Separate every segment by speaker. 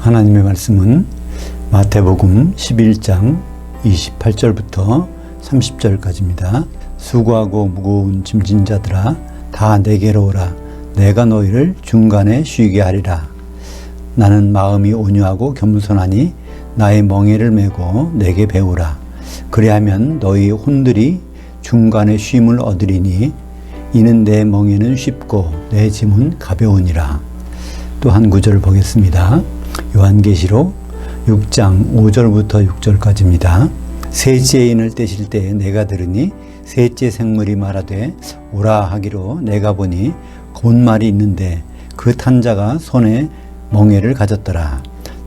Speaker 1: 하나님의 말씀은 마태복음 11장 28절부터 30절까지입니다. 수고하고 무거운 짐진 자들아 다 내게로 오라. 내가 너희를 중간에 쉬게 하리라. 나는 마음이 온유하고 겸손하니 나의 멍에를 메고 내게 배우라. 그리하면 너희 혼들이 중간에 쉼을 얻으리니 이는 내 멍에는 쉽고 내 짐은 가벼우니라. 또 한 구절 보겠습니다. 요한계시록 6장 5절부터 6절까지입니다. 셋째 인을 떼실 때에 내가 들으니 셋째 생물이 말하되 오라 하기로 내가 보니 곤말이 있는데 그 탄 자가 손에 멍에를 가졌더라.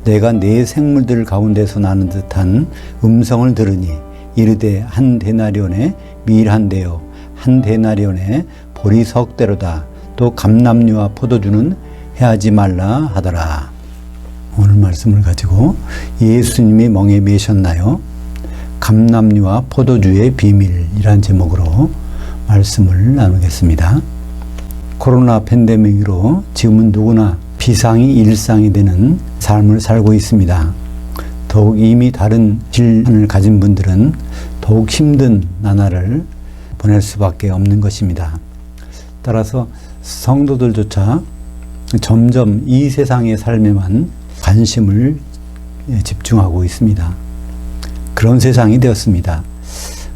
Speaker 1: 내가 네 생물들 가운데서 나는 듯한 음성을 들으니 이르되 한 데나리온에 밀 한 대요 한 데나리온에 보리 석 대로다. 또 감람류와 포도주는 해하지 말라 하더라. 오늘 말씀을 가지고 예수님이 멍에 매셨나요? 감람류와 포도주의 비밀이란 제목으로 말씀을 나누겠습니다. 코로나 팬데믹으로 지금은 누구나 비상이 일상이 되는 삶을 살고 있습니다. 더욱 이미 다른 질환을 가진 분들은 더욱 힘든 나날을 보낼 수밖에 없는 것입니다. 따라서 성도들조차 점점 이 세상의 삶에만 관심을 집중하고 있습니다. 그런 세상이 되었습니다.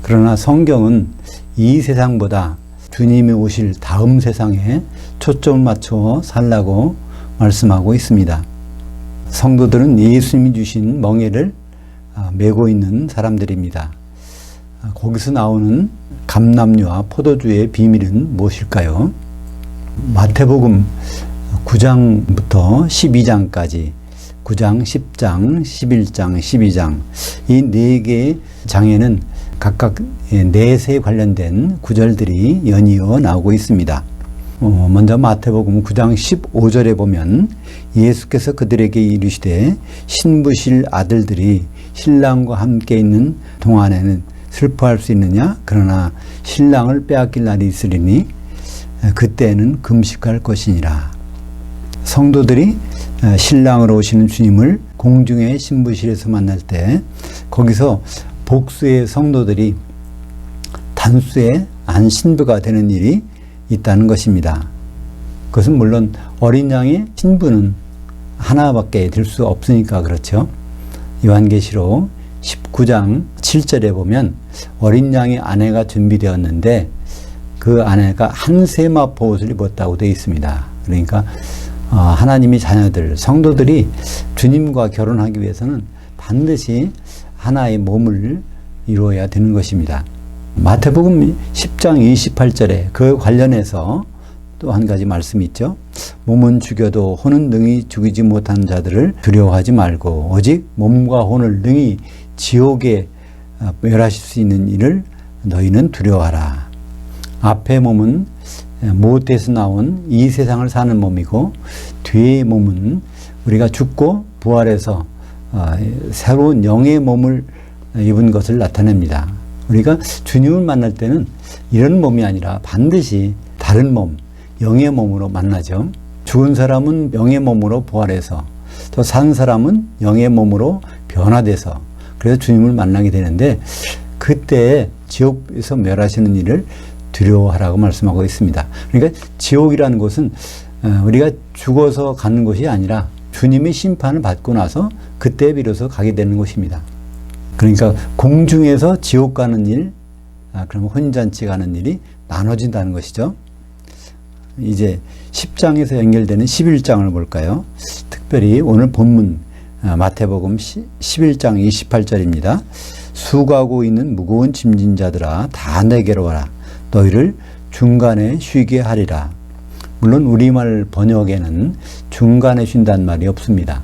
Speaker 1: 그러나 성경은 이 세상보다 주님이 오실 다음 세상에 초점을 맞춰 살라고 말씀하고 있습니다. 성도들은 예수님이 주신 멍에를 메고 있는 사람들입니다. 거기서 나오는 감람류와 포도주의 비밀은 무엇일까요? 마태복음 9장부터 12장까지 9장, 10장, 11장, 12장 이 네 개의 장에는 각각 넷에 관련된 구절들이 연이어 나오고 있습니다. 먼저 마태복음 9장 15절에 보면 예수께서 그들에게 이르시되 신부실 아들들이 신랑과 함께 있는 동안에는 슬퍼할 수 있느냐? 그러나 신랑을 빼앗길 날이 있으리니 그때는 금식할 것이니라. 성도들이 신랑으로 오시는 주님을 공중의 신부실에서 만날 때 거기서 복수의 성도들이 단수의 한 신부가 되는 일이 있다는 것입니다. 그것은 물론 어린 양의 신부는 하나밖에 될 수 없으니까 그렇죠. 요한계시록 19장 7절에 보면 어린 양의 아내가 준비되었는데 그 아내가 한 세마포 옷을 입었다고 되어 있습니다. 그러니까 하나님의 자녀들, 성도들이 주님과 결혼하기 위해서는 반드시 하나의 몸을 이루어야 되는 것입니다. 마태복음 10장 28절에 그 관련해서 또 한 가지 말씀이 있죠. 몸은 죽여도 혼은 능히 죽이지 못한 자들을 두려워하지 말고 오직 몸과 혼을 능히 지옥에 멸하실 수 있는 일을 너희는 두려워하라. 앞의 몸은 모태에서 나온 이 세상을 사는 몸이고 뒤의 몸은 우리가 죽고 부활해서 새로운 영의 몸을 입은 것을 나타냅니다. 우리가 주님을 만날 때는 이런 몸이 아니라 반드시 다른 몸, 영의 몸으로 만나죠. 죽은 사람은 영의 몸으로 부활해서 또 산 사람은 영의 몸으로 변화돼서 그래서 주님을 만나게 되는데 그때 지옥에서 멸하시는 일을 두려워하라고 말씀하고 있습니다. 그러니까 지옥이라는 곳은 우리가 죽어서 가는 곳이 아니라 주님의 심판을 받고 나서 그때 비로소 가게 되는 곳입니다. 그러니까 공중에서 지옥 가는 일, 그러면 혼인잔치 가는 일이 나눠진다는 것이죠. 이제 10장에서 연결되는 11장을 볼까요? 특별히 오늘 본문 마태복음 11장 28절입니다. 수고하고 있는 무거운 짐진 자들아 다 내게로 와라. 너희를 중간에 쉬게 하리라. 물론 우리말 번역에는 중간에 쉰다는 말이 없습니다.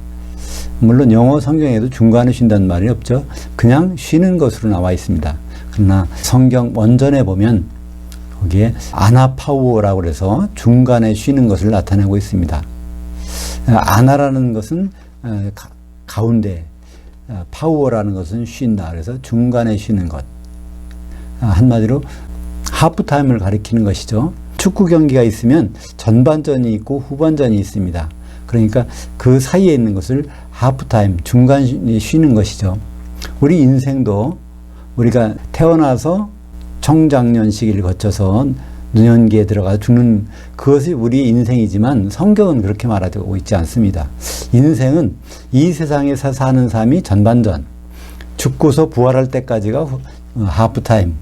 Speaker 1: 물론 영어 성경에도 중간에 쉰다는 말이 없죠. 그냥 쉬는 것으로 나와 있습니다. 그러나 성경 원전에 보면 거기에 아나파우어라고 해서 중간에 쉬는 것을 나타내고 있습니다. 아나라는 것은 가운데, 파우어라는 것은 쉰다. 그래서 중간에 쉬는 것. 한마디로 하프타임을 가리키는 것이죠. 축구 경기가 있으면 전반전이 있고 후반전이 있습니다. 그러니까 그 사이에 있는 것을 하프타임, 중간에 쉬는 것이죠. 우리 인생도 우리가 태어나서 청장년 시기를 거쳐서 노년기에 들어가 죽는 그것이 우리 인생이지만 성경은 그렇게 말하고 있지 않습니다. 인생은 이 세상에서 사는 삶이 전반전, 죽고서 부활할 때까지가 하프타임,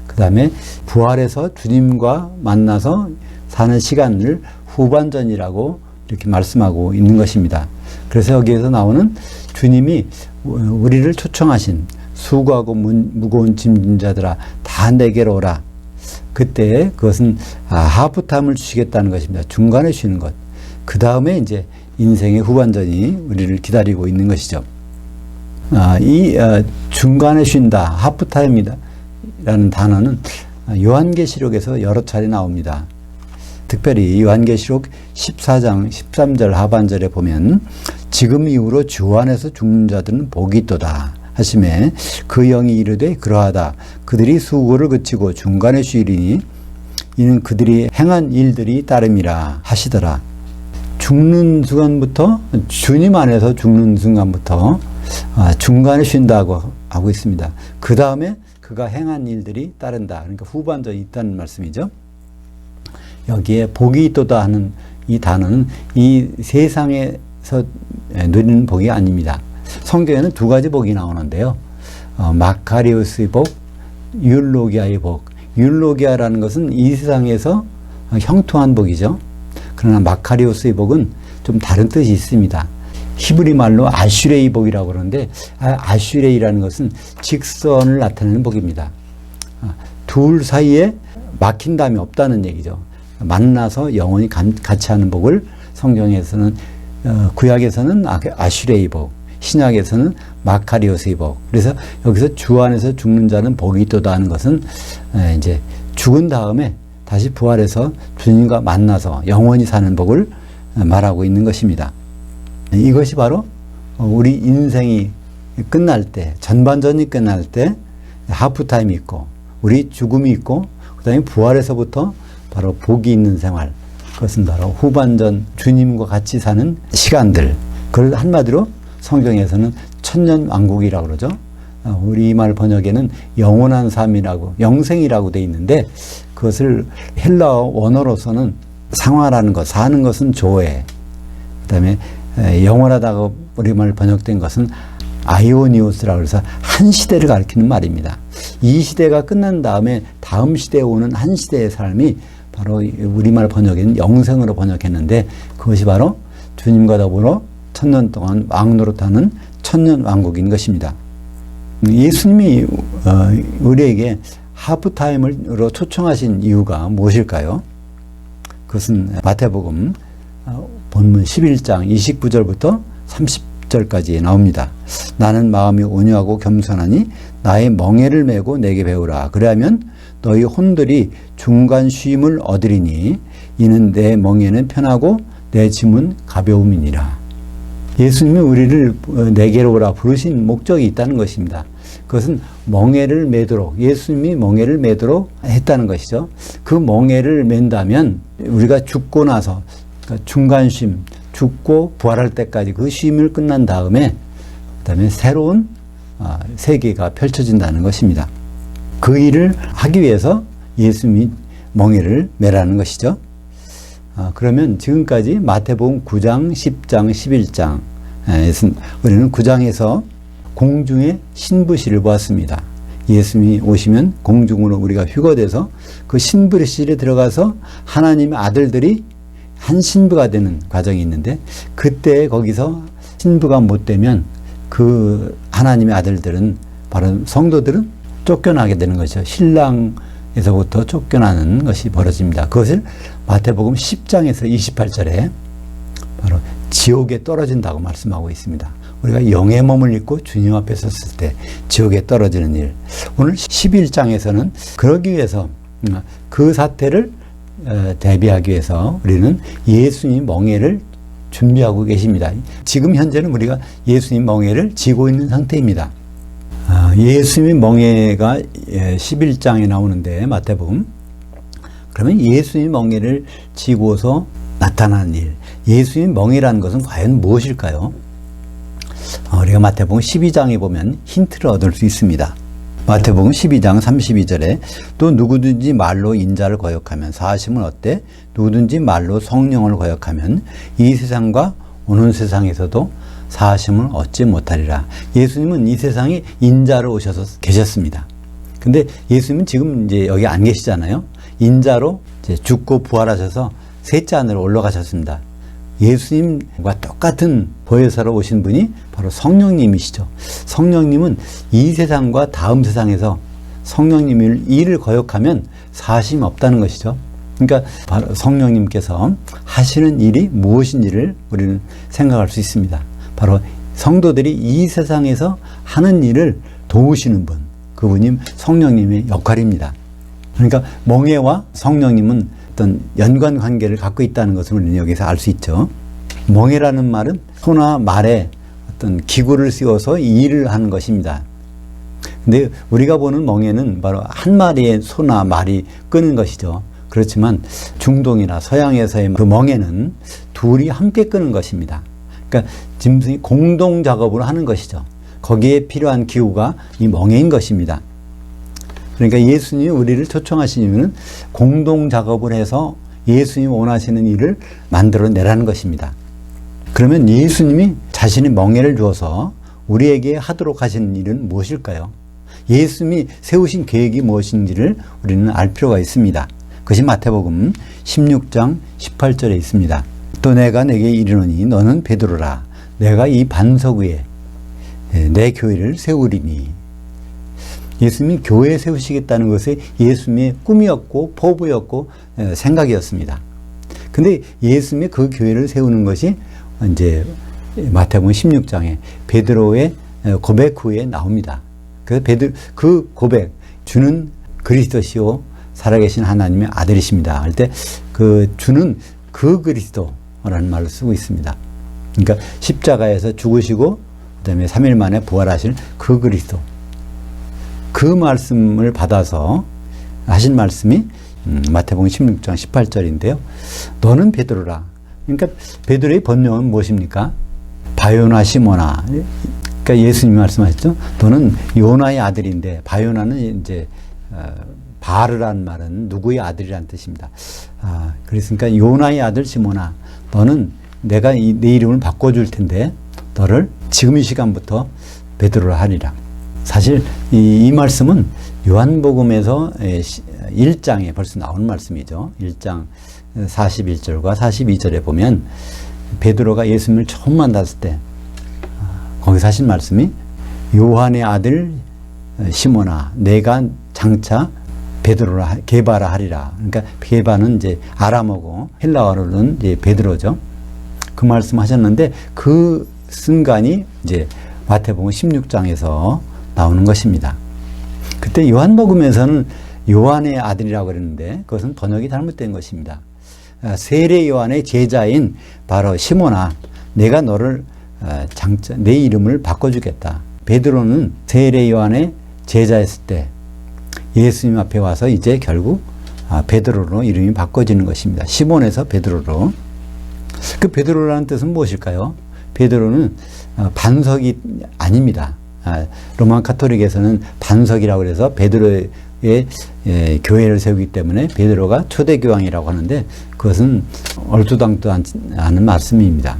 Speaker 1: 그 다음에 부활해서 주님과 만나서 사는 시간을 후반전이라고 이렇게 말씀하고 있는 것입니다. 그래서 여기에서 나오는 주님이 우리를 초청하신 수고하고 무거운 짐진 자들아 다 내게로 오라. 그때 그것은 하프타임을 주시겠다는 것입니다. 중간에 쉬는 것. 그 다음에 이제 인생의 후반전이 우리를 기다리고 있는 것이죠. 중간에 쉰다, 하프타임이다 라는 단어는 요한계시록에서 여러 차례 나옵니다. 특별히 요한계시록 14장 13절 하반절에 보면 지금 이후로 주 안에서 죽는 자들은 복이 있도다 하심에 그 영이 이르되 그러하다. 그들이 수고를 그치고 중간에 쉬리니 이는 그들이 행한 일들이 따름이라 하시더라. 죽는 순간부터, 주님 안에서 죽는 순간부터 중간에 쉰다고 하고 있습니다. 그 다음에 그가 행한 일들이 따른다. 그러니까 후반전이 있다는 말씀이죠. 여기에 복이 있도다 하는 이 단어는 이 세상에서 누리는 복이 아닙니다. 성경에는 두 가지 복이 나오는데요. 마카리오스의 복, 율로기아의 복. 율로기아라는 것은 이 세상에서 형통한 복이죠. 그러나 마카리오스의 복은 좀 다른 뜻이 있습니다. 히브리 말로 아슈레이 복이라고 그러는데 아슈레이라는 것은 직선을 나타내는 복입니다. 둘 사이에 막힌담이 없다는 얘기죠. 만나서 영원히 같이 하는 복을 성경에서는 구약에서는 아슈레이 복, 신약에서는 마카리오스의 복. 그래서 여기서 주 안에서 죽는 자는 복이 있도다 하는 것은 이제 죽은 다음에 다시 부활해서 주님과 만나서 영원히 사는 복을 말하고 있는 것입니다. 이것이 바로 우리 인생이 끝날 때, 전반전이 끝날 때 하프타임이 있고 우리 죽음이 있고 그 다음에 부활에서부터 바로 복이 있는 생활, 그것은 바로 후반전 주님과 같이 사는 시간들. 그걸 한마디로 성경에서는 천년왕국이라고 그러죠. 우리말 번역에는 영원한 삶이라고, 영생이라고 돼 있는데 그것을 헬라어 원어로서는 상화라는 것, 사는 것은 조회, 그 다음에 영원하다고 우리말 번역된 것은 아이오니오스라고 해서 한 시대를 가리키는 말입니다. 이 시대가 끝난 다음에 다음 시대에 오는 한 시대의 삶이 바로 우리말 번역에는 영생으로 번역했는데 그것이 바로 주님과 더불어 천년 동안 왕노릇하는 천년왕국인 것입니다. 예수님이 우리에게 하프타임으로 초청하신 이유가 무엇일까요? 그것은 마태복음 본문 11장 29절부터 30절까지 나옵니다. 나는 마음이 온유하고 겸손하니 나의 멍에를 메고 내게 배우라. 그래야면 너희 혼들이 중간 쉼을 얻으리니 이는 내 멍에는 편하고 내 짐은 가벼움이니라. 예수님이 우리를 내게로 오라 부르신 목적이 있다는 것입니다. 그것은 멍에를 메도록, 예수님이 멍에를 메도록 했다는 것이죠. 그 멍에를 맨다면 우리가 죽고 나서 그러니까 중간 쉼, 죽고 부활할 때까지 그 쉼을 끝난 다음에 그다음에 새로운 세계가 펼쳐진다는 것입니다. 그 일을 하기 위해서 예수님이 멍에를 매라는 것이죠. 그러면 지금까지 마태복음 9장, 10장, 11장 우리는 9장에서 공중의 신부시를 보았습니다. 예수님이 오시면 공중으로 우리가 휴거돼서 그 신부실에 들어가서 하나님의 아들들이 한 신부가 되는 과정이 있는데 그때 거기서 신부가 못 되면 그 하나님의 아들들은 바로 성도들은 쫓겨나게 되는 것이죠. 신랑에서부터 쫓겨나는 것이 벌어집니다. 그것을 마태복음 10장에서 28절에 바로 지옥에 떨어진다고 말씀하고 있습니다. 우리가 영의 몸을 입고 주님 앞에 섰을 때 지옥에 떨어지는 일. 오늘 11장에서는 그러기 위해서 그 사태를 대비하기 위해서 우리는 예수님 멍에를 준비하고 계십니다. 지금 현재는 우리가 예수님 멍에를 지고 있는 상태입니다. 예수님 멍에가 11장에 나오는데 마태복음. 그러면 예수님 멍에를 지고서 나타나는 일. 예수님 멍에라는 것은 과연 무엇일까요? 우리가 마태복음 12장에 보면 힌트를 얻을 수 있습니다. 마태복음 12장 32절에 또 누구든지 말로 인자를 거역하면 사하심은 어때? 누구든지 말로 성령을 거역하면 이 세상과 오는 세상에서도 사하심을 얻지 못하리라. 예수님은 이 세상에 인자로 오셔서 계셨습니다. 근데 예수님은 지금 이제 여기 안 계시잖아요. 인자로 이제 죽고 부활하셔서 셋째 하늘로 올라가셨습니다. 예수님과 똑같은 보혜사로 오신 분이 바로 성령님이시죠. 성령님은 이 세상과 다음 세상에서 성령님의 일을 거역하면 사심이 없다는 것이죠. 그러니까 바로 성령님께서 하시는 일이 무엇인지를 우리는 생각할 수 있습니다. 바로 성도들이 이 세상에서 하는 일을 도우시는 분, 그분이 성령님의 역할입니다. 그러니까 멍에와 성령님은 어떤 연관 관계를 갖고 있다는 것을 우리는 여기서 알 수 있죠. 멍에라는 말은 소나 말에 어떤 기구를 씌워서 일을 하는 것입니다. 근데 우리가 보는 멍에는 바로 한 마리의 소나 말이 끄는 것이죠. 그렇지만 중동이나 서양에서의 그 멍에는 둘이 함께 끄는 것입니다. 그러니까 짐승이 공동 작업을 하는 것이죠. 거기에 필요한 기구가 이 멍에인 것입니다. 그러니까 예수님이 우리를 초청하신 이유는 공동 작업을 해서 예수님이 원하시는 일을 만들어내라는 것입니다. 그러면 예수님이 자신의 멍에를 주어서 우리에게 하도록 하시는 일은 무엇일까요? 예수님이 세우신 계획이 무엇인지를 우리는 알 필요가 있습니다. 그것이 마태복음 16장 18절에 있습니다. 또 내가 내게 이르노니 너는 베드로라. 내가 이 반석 위에 내 교회를 세우리니. 예수님이 교회 세우시겠다는 것이 예수님의 꿈이었고 포부였고 생각이었습니다. 근데 예수님이 그 교회를 세우는 것이 이제 마태복음 16장에 베드로의 고백 후에 나옵니다. 그래서 그 고백, 주는 그리스도시요 살아계신 하나님의 아들이십니다. 할 때 그 주는 그 그리스도라는 말을 쓰고 있습니다. 그러니까 십자가에서 죽으시고 그다음에 3일 만에 부활하실 그 그리스도. 그 말씀을 받아서 하신 말씀이 마태복음 16장 18절인데요. 너는 베드로라. 그러니까 베드로의 본명은 무엇입니까? 바요나 시모나. 그러니까 예수님이 말씀하셨죠. 너는 요나의 아들인데 바요나는 이제 바르라는 말은 누구의 아들이라는 뜻입니다. 그랬으니까 요나의 아들 시모나, 너는 내가 내 이름을 바꿔줄 텐데 너를 지금 이 시간부터 베드로라 하리라. 사실 이 말씀은 요한복음에서 1장에 벌써 나온 말씀이죠. 1장 41절과 42절에 보면 베드로가 예수님을 처음 만났을 때 거기서 하신 말씀이 요한의 아들 시몬아 내가 장차 베드로라 게바라 하리라. 그러니까 게바는 이제 아람어고 헬라어로는 이제 베드로죠. 그 말씀 하셨는데 그 순간이 이제 마태복음 16장에서 나오는 것입니다. 그때 요한복음에서는 요한의 아들이라고 그랬는데 그것은 번역이 잘못된 것입니다. 세례 요한의 제자인 바로 시몬아, 내가 너를 장차 내 이름을 바꿔주겠다. 베드로는 세례 요한의 제자였을 때 예수님 앞에 와서 이제 결국 베드로로 이름이 바꿔지는 것입니다. 시몬에서 베드로로. 그 베드로라는 뜻은 무엇일까요? 베드로는 반석이 아닙니다. 로마 카톨릭에서는 반석이라고 해서 베드로의 교회를 세우기 때문에 베드로가 초대교황이라고 하는데 그것은 얼토당토 않은 말씀입니다.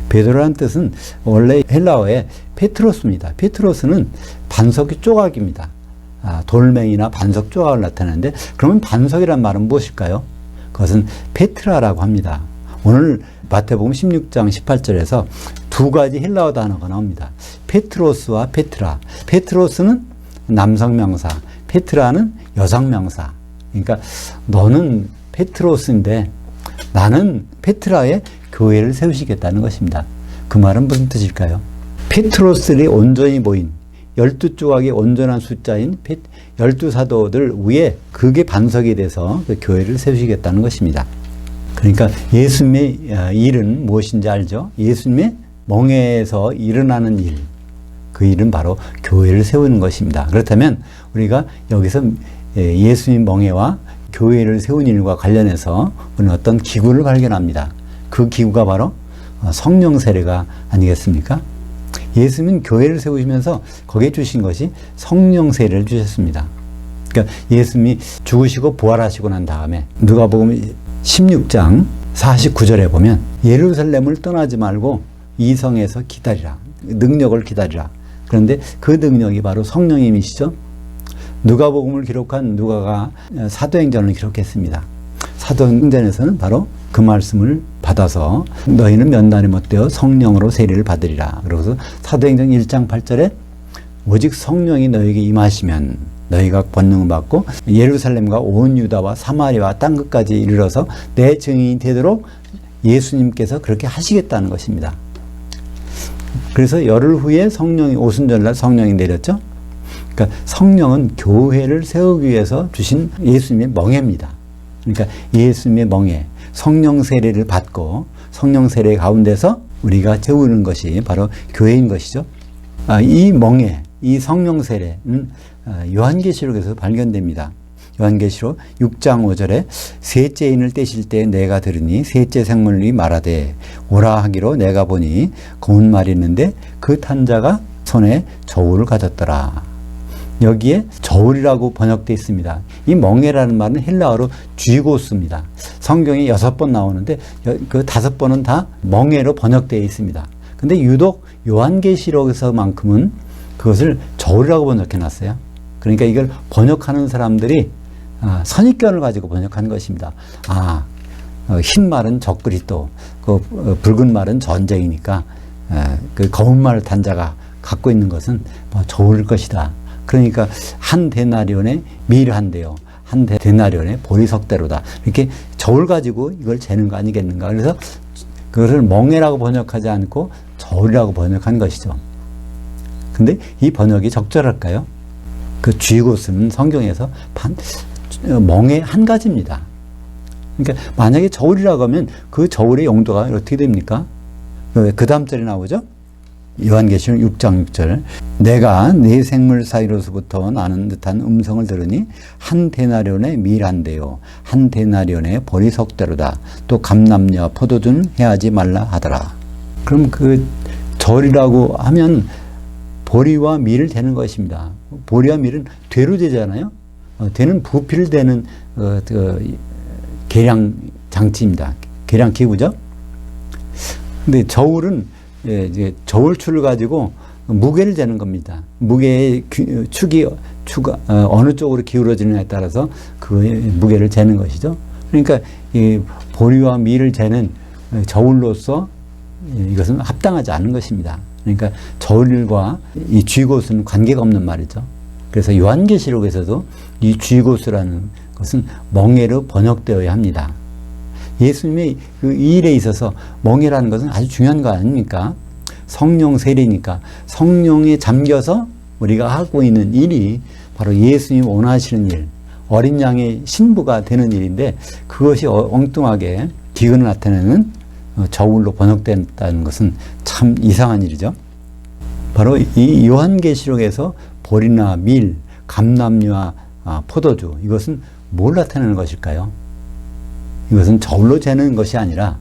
Speaker 1: 베드로라는 뜻은 원래 헬라어의 페트로스입니다. 페트로스는 반석의 조각입니다. 돌멩이나 반석 조각을 나타내는데 그러면 반석이란 말은 무엇일까요? 그것은 페트라라고 합니다. 오늘 마태복음 16장 18절에서 두 가지 헬라어 단어가 나옵니다. 페트로스와 페트라. 페트로스는 남성 명사, 페트라는 여성 명사. 그러니까 너는 페트로스인데 나는 페트라의 교회를 세우시겠다는 것입니다. 그 말은 무슨 뜻일까요? 페트로스들이 온전히 모인 12조각의 온전한 숫자인 12사도들 위에 그게 반석이 돼서 그 교회를 세우시겠다는 것입니다. 그러니까 예수님의 일은 무엇인지 알죠? 예수님의 멍에에서 일어나는 일, 그 일은 바로 교회를 세우는 것입니다. 그렇다면 우리가 여기서 예수님 멍에와 교회를 세우는 일과 관련해서 우리는 어떤 기구를 발견합니다. 그 기구가 바로 성령 세례가 아니겠습니까? 예수님은 교회를 세우시면서 거기에 주신 것이 성령 세례를 주셨습니다. 그러니까 예수님이 죽으시고 부활하시고 난 다음에 누가복음 16장 49절에 보면 예루살렘을 떠나지 말고 이 성에서 기다리라. 능력을 기다리라. 그런데 그 능력이 바로 성령님이시죠. 누가복음을 기록한 누가가 사도행전을 기록했습니다. 사도행전에서는 바로 그 말씀을 받아서 너희는 몇 날이 못되어 성령으로 세례를 받으리라. 그래서 사도행전 1장 8절에 오직 성령이 너희에게 임하시면 너희가 권능을 받고 예루살렘과 온 유다와 사마리아와 땅 끝까지 이르러서 내 증인이 되도록 예수님께서 그렇게 하시겠다는 것입니다. 그래서 열흘 후에 성령이 오순절날 성령이 내렸죠. 그러니까 성령은 교회를 세우기 위해서 주신 예수님의 멍에입니다. 그러니까 예수님의 멍에 성령 세례를 받고 성령 세례 가운데서 우리가 세우는 것이 바로 교회인 것이죠. 이 멍에, 이 성령 세례는 요한계시록에서 발견됩니다. 요한계시록 6장 5절에 셋째 인을 떼실 때 내가 들으니 셋째 생물이 말하되 오라 하기로 내가 보니 검은 말이 있는데 그 탄 자가 손에 저울을 가졌더라. 여기에 저울이라고 번역되어 있습니다. 이 멍에라는 말은 헬라어로 쥐고스입니다. 성경에 6번 나오는데 그 5번은 다 멍에로 번역되어 있습니다. 근데 유독 요한계시록에서만큼은 그것을 저울이라고 번역해 놨어요. 그러니까 이걸 번역하는 사람들이 선입견을 가지고 번역한 것입니다. 흰 말은 적그리스도, 그 붉은 말은 전쟁이니까 그 검은 말 단자가 갖고 있는 것은 저울일 것이다. 그러니까 한 데나리온에 밀 한 대요. 한 데나리온에 보리석대로다. 이렇게 저울 가지고 이걸 재는 거 아니겠는가. 그래서 그것을 멍에라고 번역하지 않고 저울이라고 번역한 것이죠. 근데 이 번역이 적절할까요? 그 쥐고스는 성경에서 멍의 한 가지입니다. 그러니까 만약에 저울이라고 하면 그 저울의 용도가 어떻게 됩니까? 그 다음 절에 나오죠? 요한계시록 6장 6절 내가 네 생물 사이로서부터 나는 듯한 음성을 들으니 한 데나리온에 밀 한 대요 한 데나리온에 보리석대로다 또 감람류와 포도주는 해하지 말라 하더라. 그럼 그 절이라고 하면 보리와 밀을 대는 것입니다. 보리와 밀은 되로 되잖아요. 되는 부피를 대는 계량 장치입니다. 계량 기구죠. 근데 저울은 이제 저울추를 가지고 무게를 재는 겁니다. 무게의 축이 어느 쪽으로 기울어지느냐에 따라서 그 무게를 재는 것이죠. 그러니까 이 보리와 밀을 재는 저울로서 이것은 합당하지 않은 것입니다. 그러니까 저울과 이 쥐고스는 관계가 없는 말이죠. 그래서 요한계시록에서도 이 쥐고스라는 것은 멍에로 번역되어야 합니다. 예수님의 그 일에 있어서 멍에라는 것은 아주 중요한 거 아닙니까? 성령 세례니까 성령에 잠겨서 우리가 하고 있는 일이 바로 예수님이 원하시는 일, 어린 양의 신부가 되는 일인데 그것이 엉뚱하게 기근을 나타내는 저울로 번역된다는 것은 참 이상한 일이죠. 바로 이 요한계시록에서 보리나 밀, 감람류와 포도주 이것은 뭘 나타내는 것일까요? 이것은 저울로 재는 것이 아니라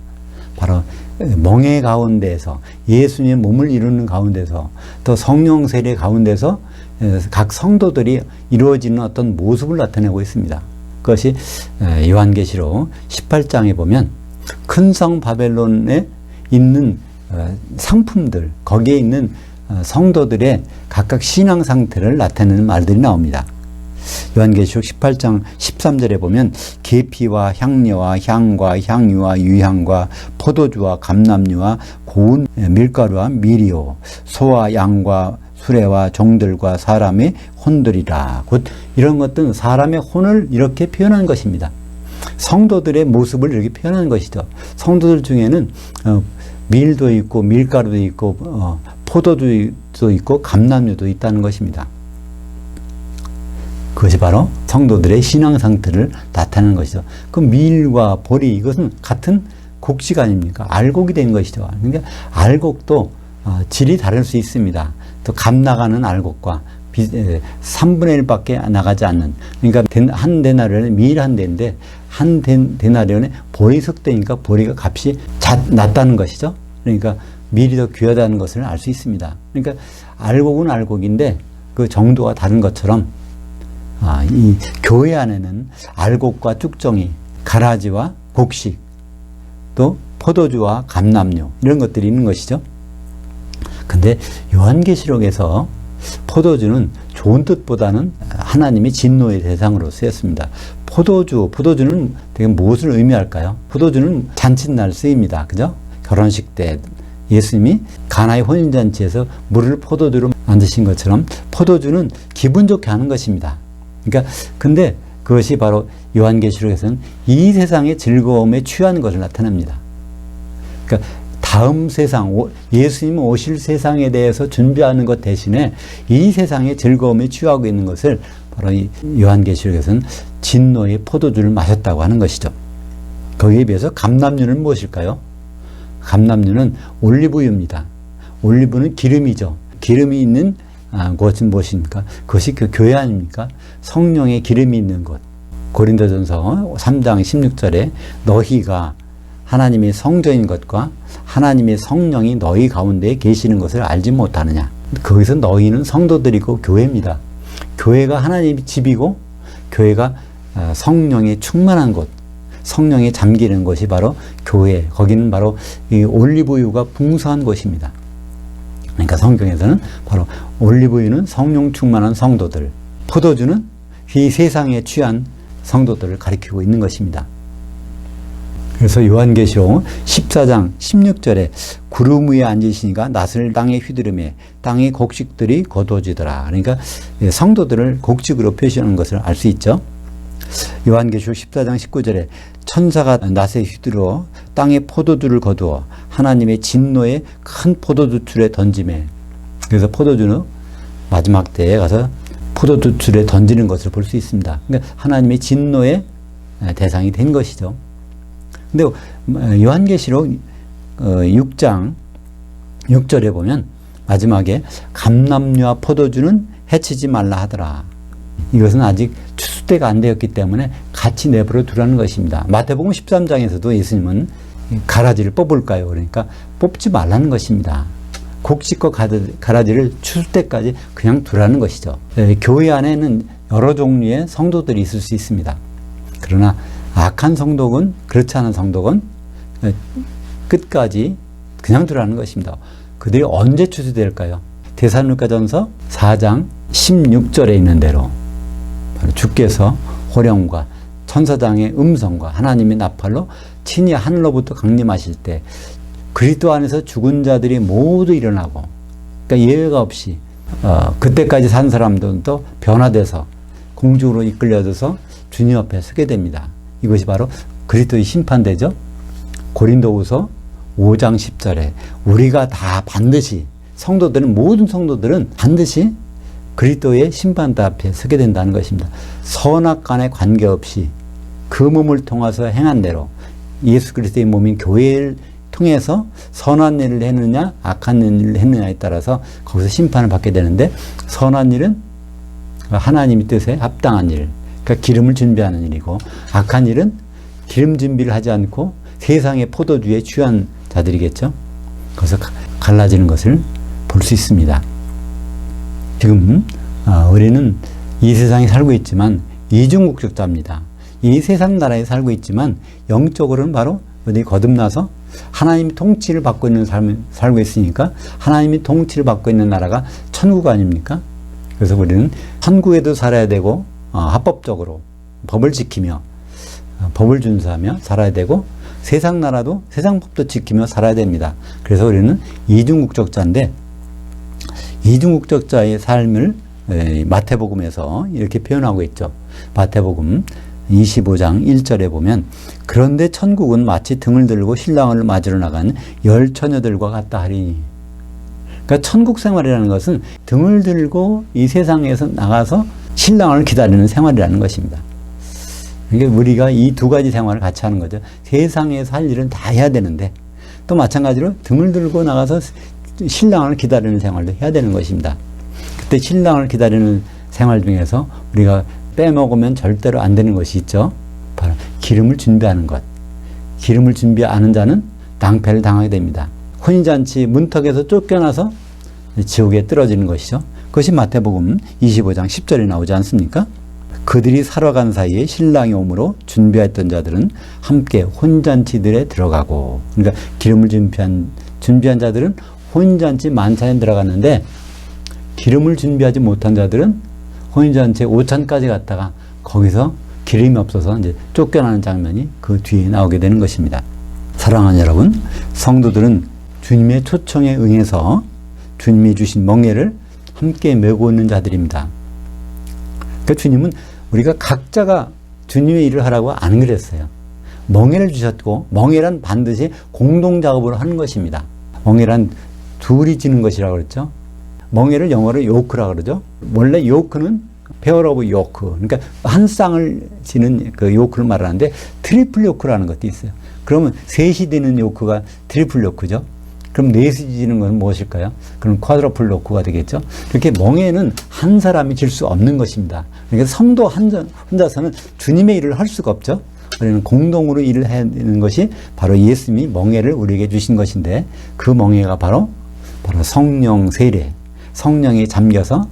Speaker 1: 바로 멍에 가운데에서 예수님의 몸을 이루는 가운데서 또 성령 세례 가운데서 각 성도들이 이루어지는 어떤 모습을 나타내고 있습니다. 그것이 요한계시록 18장에 보면 큰 성 바벨론에 있는 상품들, 거기에 있는 성도들의 각각 신앙 상태를 나타내는 말들이 나옵니다. 요한계시록 18장 13절에 보면 계피와 향료와 향과 향유와 유향과 포도주와 감람류와 고운 밀가루와 밀이요 소와 양과 수레와 종들과 사람의 혼들이라. 곧 이런 것들은 사람의 혼을 이렇게 표현한 것입니다. 성도들의 모습을 이렇게 표현한 것이죠. 성도들 중에는 밀도 있고 밀가루도 있고 포도주도 있고 감람류도 있다는 것입니다. 그것이 바로 성도들의 신앙 상태를 나타내는 것이죠. 그 밀과 보리 이것은 같은 곡식 아닙니까? 알곡이 된 것이죠. 그러니까 알곡도 질이 다를 수 있습니다. 또 감 나가는 알곡과 3분의 1밖에 나가지 않는, 그러니까 한 데나리온에 밀 한 대인데 한 데나리온에 보리석대니까 보리가 값이 낮다는 것이죠. 그러니까 밀이 더 귀하다는 것을 알 수 있습니다. 그러니까 알곡은 알곡인데 그 정도가 다른 것처럼 이 교회 안에는 알곡과 쭉정이, 가라지와 곡식, 또 포도주와 감람류 이런 것들이 있는 것이죠. 근데 요한계시록에서 포도주는 좋은 뜻보다는 하나님의 진노의 대상으로 쓰였습니다. 포도주는 되게 무엇을 의미할까요? 포도주는 잔칫날 쓰입니다. 그죠? 결혼식 때 예수님이 가나의 혼인잔치에서 물을 포도주로 만드신 것처럼 포도주는 기분 좋게 하는 것입니다. 그러니까 근데 그것이 바로 요한계시록에서는 이 세상의 즐거움에 취한 것을 나타냅니다. 그러니까 다음 세상, 예수님 오실 세상에 대해서 준비하는 것 대신에 이 세상의 즐거움에 취하고 있는 것을 바로 이 요한계시록에서는 진노의 포도주를 마셨다고 하는 것이죠. 거기에 비해서 감람류는 무엇일까요? 감람류는 올리브유입니다. 올리브는 기름이죠. 기름이 있는 곳은 무엇입니까? 그것이 그 교회 아닙니까? 성령의 기름이 있는 곳. 고린도전서 3장 16절에 너희가 하나님의 성전인 것과 하나님의 성령이 너희 가운데 계시는 것을 알지 못하느냐. 거기서 너희는 성도들이고 교회입니다. 교회가 하나님의 집이고 교회가 성령이 충만한 곳, 성령에 잠기는 것이 바로 교회. 거기는 바로 이 올리브유가 풍성한 곳입니다. 그러니까 성경에서는 바로 올리브유는 성령 충만한 성도들, 포도주는 이 세상에 취한 성도들을 가리키고 있는 것입니다. 그래서 요한계시록 14장 16절에 구름 위에 앉으시니까 낫을 땅에 휘두르매 땅의 곡식들이 거두어지더라. 그러니까 성도들을 곡식으로 표시하는 것을 알 수 있죠. 요한계시록 14장 19절에 천사가 낫에 휘두르어 땅에 포도주를 거두어 하나님의 진노의 큰 포도주틀에 던지매. 그래서 포도주는 마지막 때에 가서 포도주틀에 던지는 것을 볼 수 있습니다. 그러니까 하나님의 진노의 대상이 된 것이죠. 근데 요한계시록 6장 6절에 보면 마지막에 감람류와 포도주는 해치지 말라 하더라. 이것은 아직 추수 때가 안 되었기 때문에 같이 내버려 두라는 것입니다. 마태복음 13장에서도 예수님은 가라지를 뽑을까요? 그러니까 뽑지 말라는 것입니다. 곡식과 가라지를 추수 때까지 그냥 두라는 것이죠. 교회 안에는 여러 종류의 성도들이 있을 수 있습니다. 그러나 악한 성도군, 그렇지 않은 성도군 끝까지 그냥 두라는 것입니다. 그들이 언제 추수될까요? 데살로니가전서 4장 16절에 있는 대로 바로 주께서 호령과 천사장의 음성과 하나님의 나팔로 친히 하늘로부터 강림하실 때 그리스도 안에서 죽은 자들이 모두 일어나고, 그러니까 예외가 없이 그때까지 산 사람들도 변화돼서 공중으로 이끌려져서 주님 앞에 서게 됩니다. 이것이 바로 그리스도의 심판대죠. 고린도후서 5장 10절에 우리가 다 반드시 모든 성도들은 반드시 그리스도의 심판대 앞에 서게 된다는 것입니다. 선악간에 관계없이 그 몸을 통해서 행한 대로 예수 그리스도의 몸인 교회를 통해서 선한 일을 했느냐 악한 일을 했느냐에 따라서 거기서 심판을 받게 되는데, 선한 일은 하나님의 뜻에 합당한 일, 그러니까 기름을 준비하는 일이고, 악한 일은 기름 준비를 하지 않고 세상의 포도주에 취한 자들이겠죠. 거기서 갈라지는 것을 볼 수 있습니다. 지금 우리는 이 세상에 살고 있지만 이중국적자입니다. 이 세상 나라에 살고 있지만 영적으로는 바로 어디 거듭나서 하나님의 통치를 받고 있는 삶을 살고 있으니까 하나님의 통치를 받고 있는 나라가 천국 아닙니까? 그래서 우리는 천국에도 살아야 되고 합법적으로 법을 지키며 법을 준수하며 살아야 되고, 세상 나라도 세상 법도 지키며 살아야 됩니다. 그래서 우리는 이중국적자인데, 이중국적자의 삶을 마태복음에서 이렇게 표현하고 있죠. 마태복음 25장 1절에 보면 그런데 천국은 마치 등을 들고 신랑을 맞으러 나간 열 처녀들과 같다 하리니. 그러니까 천국 생활이라는 것은 등을 들고 이 세상에서 나가서 신랑을 기다리는 생활이라는 것입니다. 그러니까 우리가 이 두 가지 생활을 같이 하는 거죠. 세상에서 할 일은 다 해야 되는데 또 마찬가지로 등을 들고 나가서 신랑을 기다리는 생활도 해야 되는 것입니다. 그때 신랑을 기다리는 생활 중에서 우리가 빼먹으면 절대로 안 되는 것이 있죠. 바로 기름을 준비하는 것. 기름을 준비 안 하는 자는 낭패를 당하게 됩니다. 혼인잔치 문턱에서 쫓겨나서 지옥에 떨어지는 것이죠. 그것이 마태복음 25장 10절에 나오지 않습니까? 그들이 살아간 사이에 신랑이 오므로 준비했던 자들은 함께 혼잔치들에 들어가고, 그러니까 기름을 준비한 자들은 혼인잔치 만찬에 들어갔는데, 기름을 준비하지 못한 자들은 혼인잔치 오찬까지 갔다가 거기서 기름이 없어서 이제 쫓겨나는 장면이 그 뒤에 나오게 되는 것입니다. 사랑하는 여러분, 성도들은 주님의 초청에 응해서 주님이 주신 멍에를 함께 메고 있는 자들입니다. 그러니까 주님은 우리가 각자가 주님의 일을 하라고 안 그랬어요. 멍에를 주셨고, 멍에란 반드시 공동작업으로 하는 것입니다. 멍에란 둘이 지는 것이라고 그랬죠. 멍에를 영어로 요크라고 그러죠. 원래 요크는 페어 오브 요크, 그러니까 한 쌍을 지는 그 요크를 말하는데 트리플 요크라는 것도 있어요. 그러면 셋이 되는 요크가 트리플 요크죠. 그럼 넷이 지는 건 무엇일까요? 그럼 쿼드러플 요크가 되겠죠. 이렇게 멍에는 한 사람이 질 수 없는 것입니다. 그러니까 성도 혼자서는 주님의 일을 할 수가 없죠. 우리는 공동으로 일을 해야 되는 것이 바로 예수님이 멍에를 우리에게 주신 것인데, 그 멍에가 바로 성령 세례, 성령이 잠겨서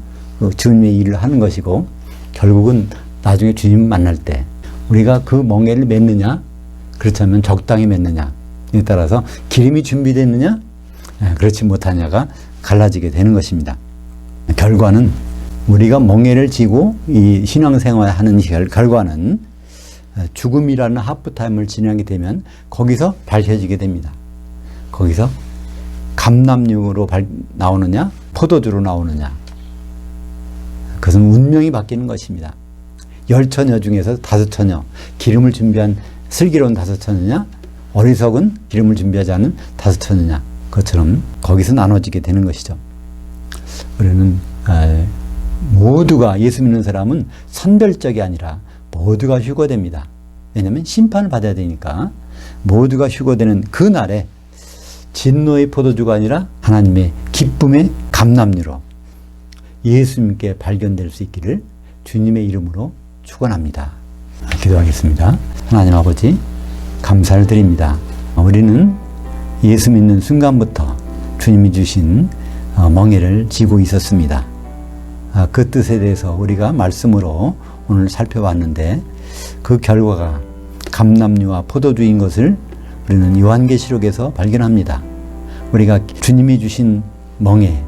Speaker 1: 주님의 일을 하는 것이고, 결국은 나중에 주님 만날 때 우리가 그 멍에를 맺느냐, 그렇지 않으면 적당히 맺느냐에 따라서 기름이 준비됐느냐, 그렇지 못하냐가 갈라지게 되는 것입니다. 결과는 우리가 멍에를 지고 이 신앙생활을 하는 결과는 죽음이라는 하프타임을 지나게 되면 거기서 밝혀지게 됩니다. 거기서 감람육으로 나오느냐, 포도주로 나오느냐, 그것은 운명이 바뀌는 것입니다. 10처녀 중에서 5처녀, 기름을 준비한 슬기로운 5처녀냐, 어리석은 기름을 준비하지 않은 5처녀냐, 그것처럼 거기서 나눠지게 되는 것이죠. 우리는 모두가, 예수 믿는 사람은 선별적이 아니라 모두가 휴거됩니다. 왜냐하면 심판을 받아야 되니까. 모두가 휴거되는 그 날에 진노의 포도주가 아니라 하나님의 기쁨의 감람류로 예수님께 발견될 수 있기를 주님의 이름으로 축원합니다. 기도하겠습니다. 하나님 아버지, 감사를 드립니다. 우리는 예수 믿는 순간부터 주님이 주신 멍에를 지고 있었습니다. 그 뜻에 대해서 우리가 말씀으로 오늘 살펴봤는데, 그 결과가 감람류와 포도주인 것을 우리는 요한계시록에서 발견합니다. 우리가 주님이 주신 멍에,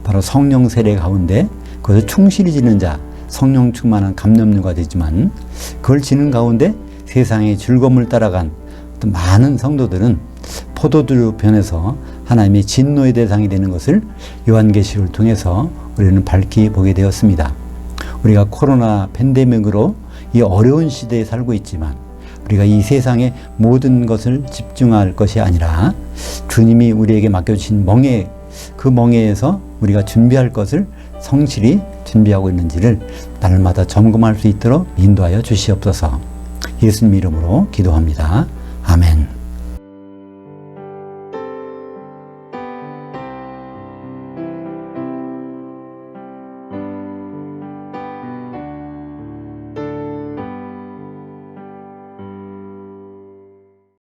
Speaker 1: 바로 성령 세례 가운데 그것을 충실히 지는 자, 성령 충만한 감람류가 되지만, 그걸 지는 가운데 세상의 즐거움을 따라간 어떤 많은 성도들은 포도주 변해서 하나님의 진노의 대상이 되는 것을 요한계시록을 통해서 우리는 밝히 보게 되었습니다. 우리가 코로나 팬데믹으로 이 어려운 시대에 살고 있지만, 우리가 이 세상의 모든 것을 집중할 것이 아니라 주님이 우리에게 맡겨주신 멍에, 그 멍에에서 우리가 준비할 것을 성실히 준비하고 있는지를 날마다 점검할 수 있도록 인도하여 주시옵소서. 예수님 이름으로 기도합니다. 아멘.